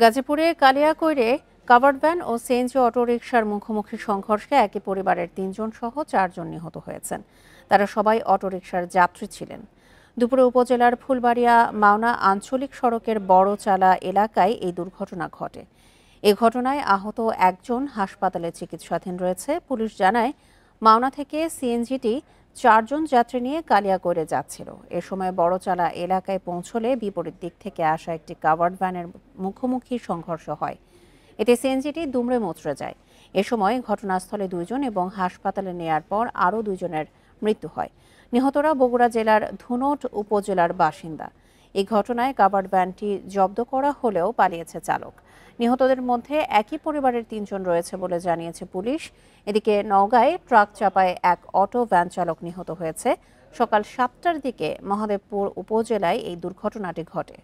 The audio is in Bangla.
গাজীপুরে কালিয়াকৈরে কাভার্ড ভ্যান ও সিএনজি অটোরিকশার মুখোমুখি সংঘর্ষে একই পরিবারের ৩ জন সহ ৪ জন নিহত হয়েছেন। তারা সবাই অটোরিকশার যাত্রী ছিলেন। দুপুরে উপজেলার ফুলবাড়িয়া মাওনা আঞ্চলিক সড়কের বড়চালা এলাকায় এই দুর্ঘটনা ঘটে। এ ঘটনায় আহত একজন হাসপাতালে চিকিৎসাধীন রয়েছে। পুলিশ জানায়, মাওনা থেকে সিএনজিটি ৪ জন যাত্রী নিয়ে কালিয়াকৈরে যাচ্ছিল। এ সময় বড়চালা এলাকায় পৌঁছলে বিপরীত দিক থেকে আসা একটি কাভার্ড ভ্যানের মুখোমুখি সংঘর্ষ হয়। এতে সিএনজিটি দুমড়ে মুচড়ে যায়। এ সময় ঘটনাস্থলে ২ জন এবং হাসপাতালে নেয়ার পর আরও ২ জনের মৃত্যু হয়। নিহতরা বগুড়া জেলার ধুনট উপজেলার বাসিন্দা। এই ঘটনায় কাভার্ড ভ্যানটি জব্দ করা হলেও পালিয়েছে চালক। নিহতদের মধ্যে একই পরিবারের ৩ জন রয়েছে বলে জানিয়েছে পুলিশ। এদিকে নওগাঁয় ট্রাক চাপায় এক অটো ভ্যান চালক নিহত হয়েছে। সকাল ৭টার দিকে মহাদেবপুর উপজেলায় এই দুর্ঘটনাটি ঘটে।